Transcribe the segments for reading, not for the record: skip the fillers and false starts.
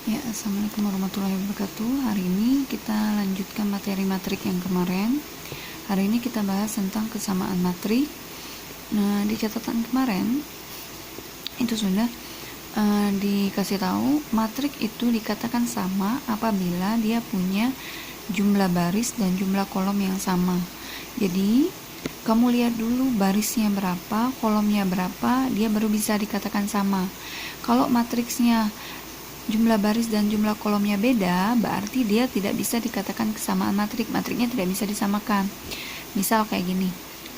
Ya, Assalamualaikum warahmatullahi wabarakatuh. Hari ini kita lanjutkan materi matrik yang kemarin. Hari ini kita bahas tentang kesamaan matrik. Nah, di catatan kemarin itu sudah dikasih tahu matrik itu dikatakan sama apabila dia punya jumlah baris dan jumlah kolom yang sama. Jadi, kamu lihat dulu barisnya berapa, kolomnya berapa, dia baru bisa dikatakan sama. Kalau matriksnya jumlah baris dan jumlah kolomnya beda, berarti dia tidak bisa dikatakan kesamaan matrik. Matriknya tidak bisa disamakan. Misal kayak gini,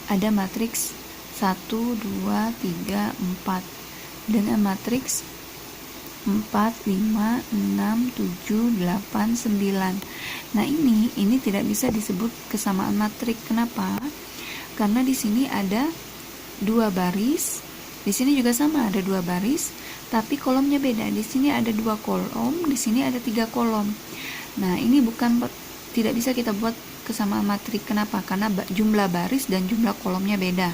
ada matriks 1, 2, 3, 4 dengan matriks 4, 5, 6, 7, 8, 9. Nah, ini tidak bisa disebut kesamaan matrik. Kenapa? Karena di sini ada dua baris, di sini juga sama ada dua baris, tapi kolomnya beda. Di sini ada 2 kolom, di sini ada 3 kolom. Nah, ini tidak bisa kita buat kesamaan matrik. Kenapa? Karena jumlah baris dan jumlah kolomnya beda.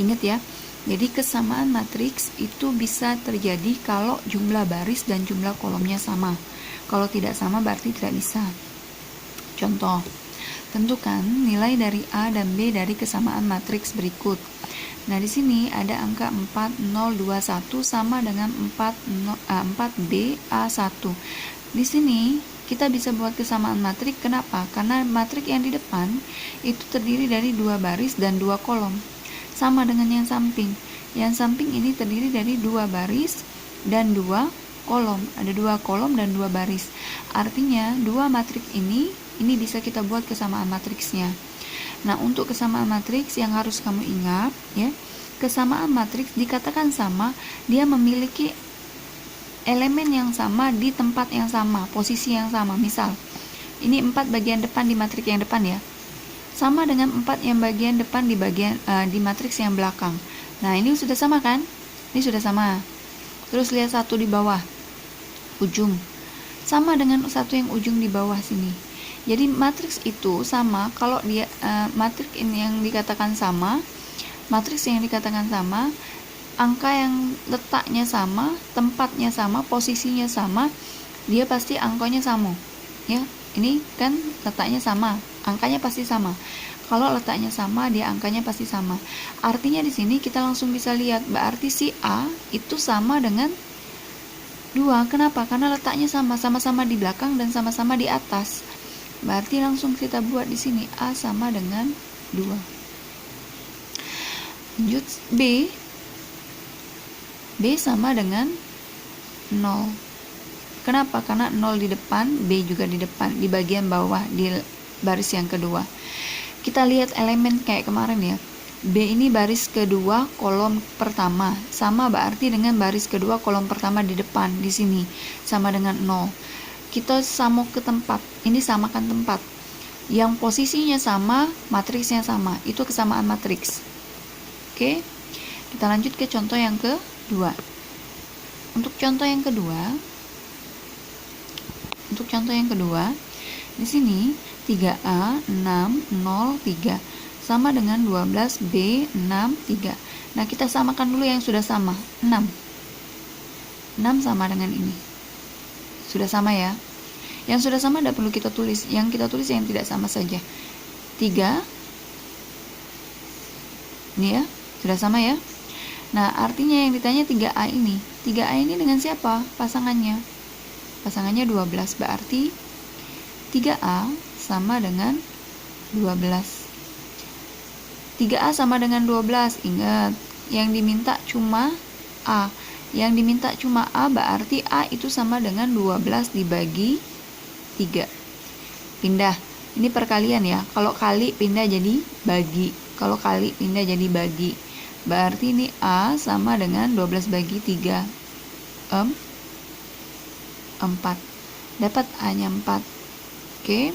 Ingat ya. Jadi kesamaan matriks itu bisa terjadi kalau jumlah baris dan jumlah kolomnya sama. Kalau tidak sama berarti tidak bisa. Contoh, tentukan nilai dari A dan B dari kesamaan matriks berikut. Nah, di sini ada angka 4021 sama dengan 4B A1. Di sini kita bisa buat kesamaan matrik. Kenapa? Karena matrik yang di depan itu terdiri dari 2 baris dan 2 kolom. Sama dengan yang samping. Yang samping ini terdiri dari 2 baris dan 2 kolom. Ada 2 kolom dan 2 baris. Artinya 2 matriks ini bisa kita buat kesamaan matriksnya. Nah, untuk kesamaan matriks yang harus kamu ingat ya, kesamaan matriks dikatakan sama, dia memiliki elemen yang sama di tempat yang sama, posisi yang sama. Misal, ini 4 bagian depan di matriks yang depan ya, sama dengan 4 yang bagian depan di matriks yang belakang. Nah, ini sudah sama kan? Ini sudah sama. Terus lihat 1 di bawah, ujung, sama dengan 1 yang ujung di bawah sini. Jadi matriks itu sama kalau dia matriks ini yang dikatakan sama, matriks yang dikatakan sama, angka yang letaknya sama, tempatnya sama, posisinya sama, dia pasti angkanya sama. Ya, ini kan letaknya sama, angkanya pasti sama. Kalau letaknya sama, dia angkanya pasti sama. Artinya di sini kita langsung bisa lihat berarti si A itu sama dengan 2. Kenapa? Karena letaknya sama-sama di belakang dan sama-sama di atas. Berarti langsung kita buat di sini A sama dengan 2. Lanjut B. B sama dengan 0. Kenapa? Karena 0 di depan, B juga di depan, di bagian bawah, di baris yang kedua. Kita lihat elemen kayak kemarin ya. B ini baris kedua, kolom pertama. Sama berarti dengan baris kedua, kolom pertama di depan, di sini. Sama dengan 0. Kita sama ke tempat, ini samakan tempat yang posisinya sama, matriksnya sama, itu kesamaan matriks. Oke, kita lanjut ke contoh yang kedua. Untuk contoh yang kedua, di sini 3A 6 0 3 sama dengan 12B 6 3. Nah, kita samakan dulu yang sudah sama. 6 sama dengan ini. Sudah sama ya. Yang sudah sama tidak perlu kita tulis. Yang kita tulis yang tidak sama saja. 3. Ini ya, sudah sama ya. Nah, artinya yang ditanya 3A ini. 3A ini dengan siapa pasangannya? Pasangannya 12. Berarti 3A sama dengan 12. 3A sama dengan 12. Ingat, yang diminta cuma A. Yang diminta cuma A, berarti A itu sama dengan 12 dibagi 3. Pindah. Ini perkalian ya. Kalau kali pindah jadi bagi. Kalau kali pindah jadi bagi. Berarti ini A sama dengan 12 bagi 3. 4. Dapat A-nya 4. Oke.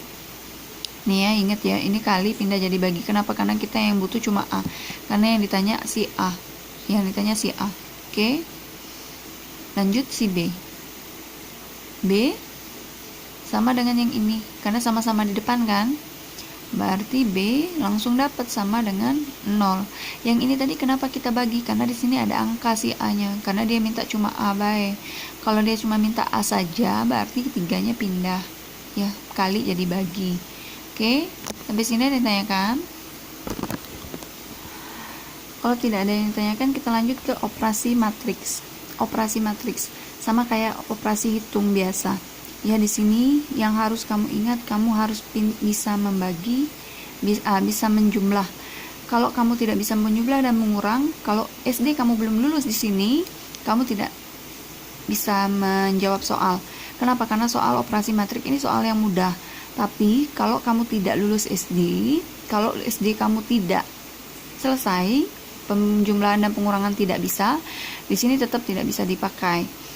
Nih ya, ingat ya. Ini kali pindah jadi bagi. Kenapa? Karena kita yang butuh cuma A. Karena yang ditanya si A. Oke. Lanjut si B. B sama dengan yang ini, karena sama-sama di depan kan. Berarti B langsung dapat sama dengan 0. Yang ini tadi kenapa kita bagi? Karena di sini ada angka si A-nya. Karena dia minta cuma A bae. Kalau dia cuma minta A saja, berarti ketiganya pindah. Ya, kali jadi bagi. Oke, sampai sini ada yang ditanyakan? Kalau tidak ada yang ditanyakan, kita lanjut ke operasi matriks. Operasi matriks sama kayak operasi hitung biasa. Ya, di sini yang harus kamu ingat, kamu harus bisa membagi, bisa menjumlah. Kalau kamu tidak bisa menjumlah dan mengurang, kalau SD kamu belum lulus di sini, kamu tidak bisa menjawab soal. Kenapa? Karena soal operasi matriks ini soal yang mudah. Tapi kalau kamu tidak lulus SD, kalau SD kamu tidak selesai, penjumlahan dan pengurangan tidak bisa, di sini tetap tidak bisa dipakai.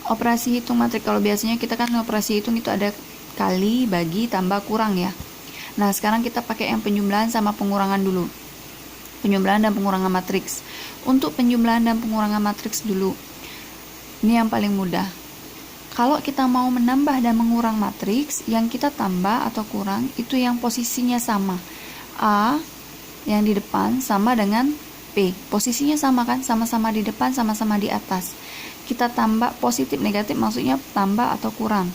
Operasi hitung matriks, kalau biasanya kita kan operasi hitung itu ada kali, bagi, tambah, kurang ya. Nah, sekarang kita pakai yang penjumlahan sama pengurangan dulu. Penjumlahan dan pengurangan matriks. Untuk penjumlahan dan pengurangan matriks dulu. Ini yang paling mudah. Kalau kita mau menambah dan mengurang matriks, yang kita tambah atau kurang itu yang posisinya sama. A yang di depan sama dengan P. Posisinya sama kan? Sama-sama di depan, sama-sama di atas. Kita tambah positif negatif maksudnya tambah atau kurang,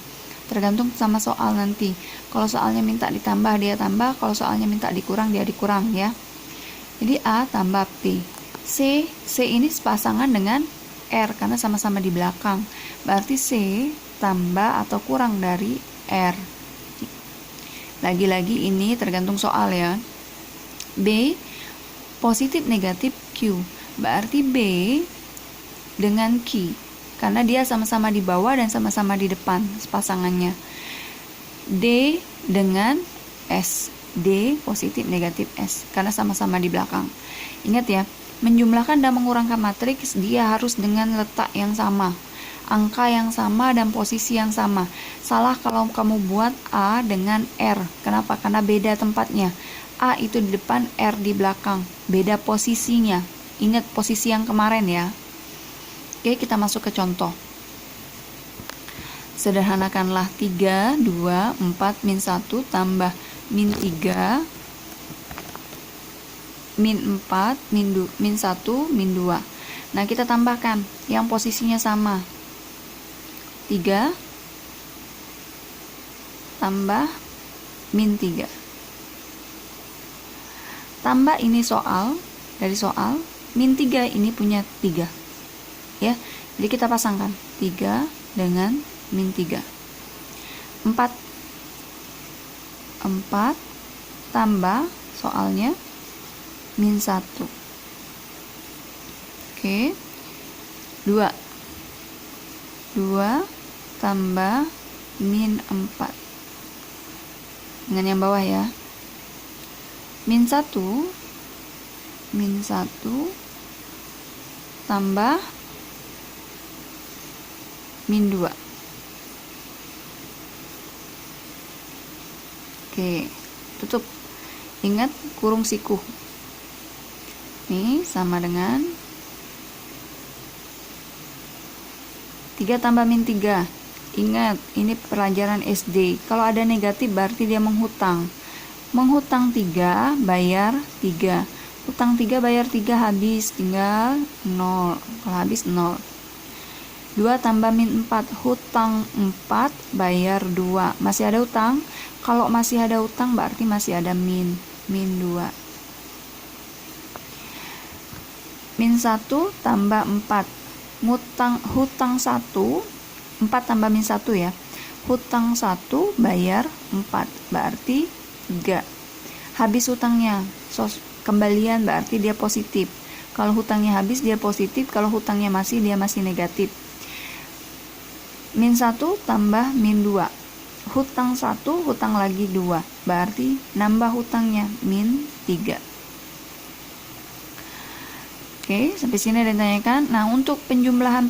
tergantung sama soal nanti. Kalau soalnya minta ditambah dia tambah, kalau soalnya minta dikurang dia dikurang ya. Jadi A tambah P. C ini sepasangan dengan R karena sama-sama di belakang, berarti C tambah atau kurang dari R. Lagi-lagi ini tergantung soal ya. B positif negatif Q, berarti B dengan Q karena dia sama-sama di bawah dan sama-sama di depan pasangannya. D dengan S, D positif negatif S karena sama-sama di belakang. Ingat ya, menjumlahkan dan mengurangkan matriks dia harus dengan letak yang sama, angka yang sama dan posisi yang sama. Salah kalau kamu buat A dengan R. Kenapa? Karena beda tempatnya. A itu di depan, R di belakang, beda posisinya. Ingat posisi yang kemarin ya. Oke, kita masuk ke contoh. Sederhanakanlah 3, 2, 4, min 1 tambah min 3, min 4, min 1, min 2. Nah, kita tambahkan yang posisinya sama. 3 tambah min 3. Tambah ini soal, dari soal, min 3 ini punya 3. Ya, jadi kita pasangkan 3 dengan min 3. 4 tambah soalnya min 1. Oke. 2 tambah min 4. Dengan yang bawah ya. Min 1 tambah min 2. Oke, tutup. Ingat kurung siku. Nih sama dengan 3 tambah min 3. Ingat, ini pelajaran SD. Kalau ada negatif berarti dia menghutang. Menghutang 3, bayar 3. Hutang 3 bayar 3 habis, tinggal 0. Kalau habis 0. 2 tambah min 4, hutang 4, bayar 2. Masih ada hutang? Kalau masih ada hutang berarti masih ada min 2. Min 1 tambah 4. Hutang 1, 4 tambah min 1 ya. Hutang 1 bayar 4, berarti 3. Habis hutangnya, kembalian berarti dia positif. Kalau hutangnya habis dia positif, kalau hutangnya masih dia masih negatif. Min 1 tambah min 2. Hutang 1, hutang lagi 2. Berarti nambah hutangnya min 3. Oke, sampai sini ada yang ditanyakan. Nah, untuk penjumlahan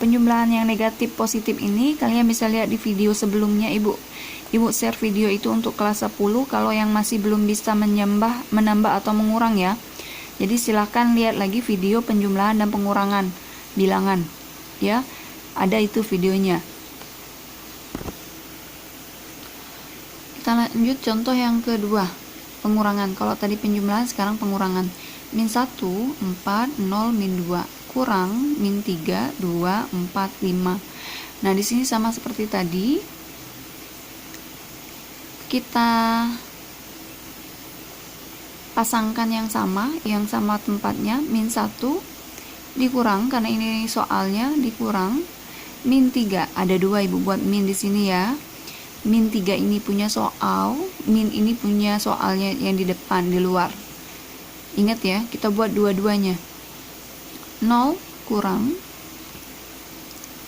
penjumlahan yang negatif positif ini kalian bisa lihat di video sebelumnya Ibu share video itu untuk kelas 10 kalau yang masih belum bisa menambah atau mengurang ya. Jadi silahkan lihat lagi video penjumlahan dan pengurangan bilangan ya. Ada itu videonya. lanjut contoh yang kedua, pengurangan. Kalau tadi penjumlahan, sekarang pengurangan. Min 1, 4, 0, min 2, kurang min 3, 2, 4, 5. Nah, di sini sama seperti tadi. Kita pasangkan yang sama tempatnya. Min 1 dikurang, karena ini soalnya dikurang. Min 3, ada 2 Ibu buat min di sini ya. Min 3 ini punya soal, min ini punya soalnya yang di depan, di luar. Ingat ya, kita buat dua-duanya. 0 kurang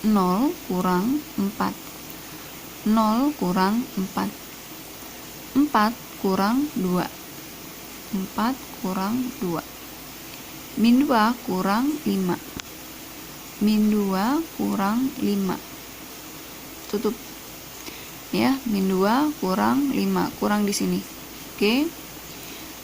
4. 0 kurang 4. 4 kurang 2. 4 kurang 2. Min 2 kurang 5. Min 2 kurang 5. Tutup. Ya, min 2 kurang 5, kurang di sini. Oke.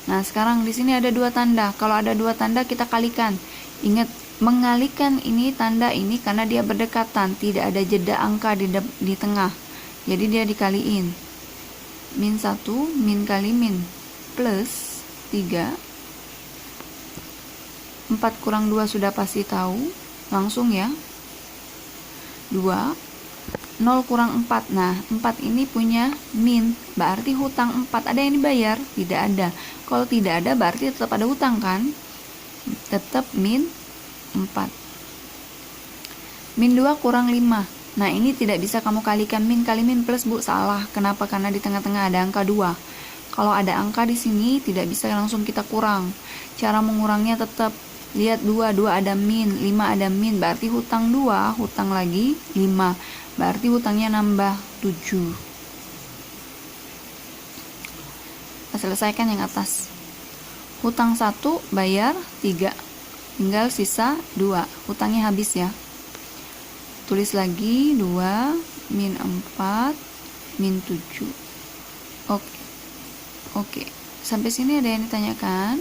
Nah, sekarang di sini ada 2 tanda. Kalau ada 2 tanda kita kalikan. Ingat, mengalihkan ini tanda ini karena dia berdekatan, tidak ada jeda angka di tengah. Jadi dia dikaliin. Min 1 min kali min plus 3. 4 kurang 2 sudah pasti tahu. Langsung ya. 2. 0 kurang 4. Nah, 4 ini punya min, berarti hutang 4 ada yang dibayar? Tidak ada. Kalau tidak ada berarti tetap ada hutang kan? Tetap min 4. Min 2 kurang 5. Nah, ini tidak bisa kamu kalikan min kali min plus, Bu. Salah. Kenapa? Karena di tengah-tengah ada angka 2. Kalau ada angka di sini tidak bisa langsung kita kurang. Cara mengurangnya tetap lihat 2 ada min, 5 ada min, berarti hutang 2, hutang lagi 5. Berarti hutangnya nambah 7. Kita selesaikan yang atas. Hutang 1 bayar 3. Tinggal sisa 2. Hutangnya habis ya. Tulis lagi 2 min 4 min 7. Oke. Sampai sini ada yang ditanyakan?